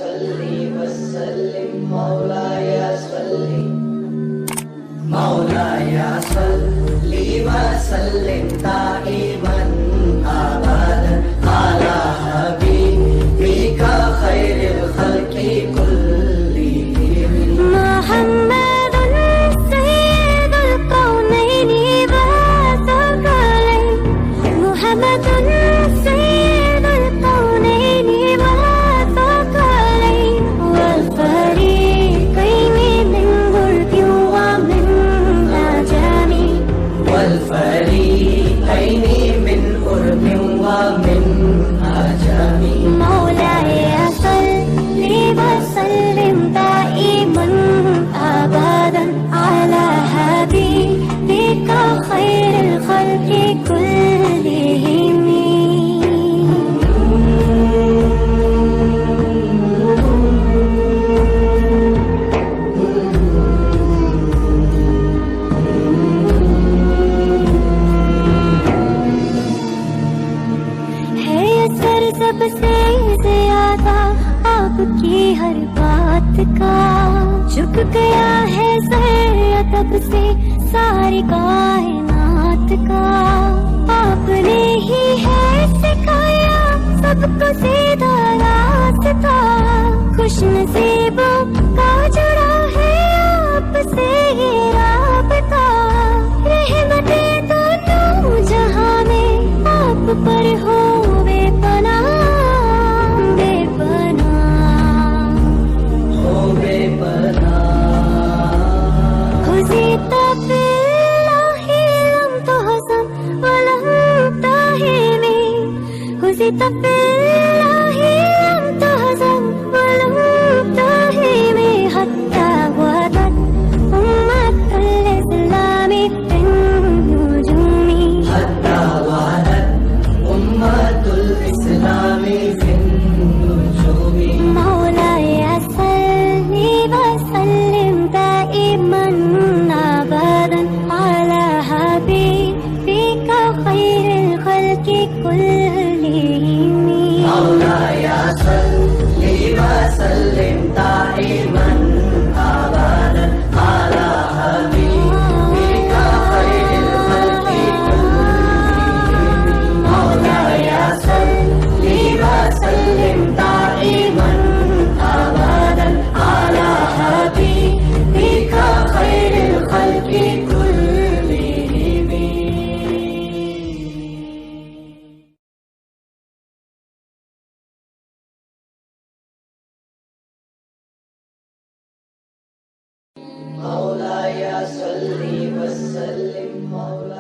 सल्ली वसल्लिम मौलाया सल्ली वसल्लिम दाइमन अबदन अला हबीबिका खैरिल खल्क़ि कुल्लिहिम मुहम्मदुन सय्यिदुल कौनैनि व सकलैन मुहम्मदुन सय्यिदुल कौनैनि व सकलैन वल फरीक़ैनि मिन गुर्बिन व मिन अजमी वल फरीक़ैनि मिन उर्बिन व मिन अजमी मौलाया सल्ली वसल्लिम दाइमन अबदन अला हबीबिका खैरिल खल्क़ि कुल्लिहिम। है असर सबसे ज्यादा आपकी हर बात का, झुक गया है सर तब से सारी कायनात का। आपने ही है सिखाया सबको सीधा रास्ता, खुश नसीबों का जुड़ा है आपसे ये राबता। रहमतें दोनों जहां में आप पर हो बेपनाह बेपनाह हो बेपनाह। हुज़ीता बिल्लाहि लम तुहज़म वलम ताहिमी हुज़ीता बिल्लाहि लम तुहज़म वलम ताहिमी हत्ता वदत उम्मतुल इस्लामी फिन नुजूमी हत्ता वदत उम्मतुल इस्लामी फिन नुजूमी मौलाया सल्ली वसल्लिम दाइमन अबदन अला हबीबिका खैरिल खल्क़ि कुल्लिहिम। मौलाया सल्ली वसल्लिम दाइमन अबदन अला हबीबिका खैरिल खल्क़ि कुल्लिहिम। मौलाया सल्ली वसल्लिम दाइमन अबदन अला हबीबिका खैरिल खल्क़ि कुल्लिहिम। मौलाया सल्ली वसल्लिम मौला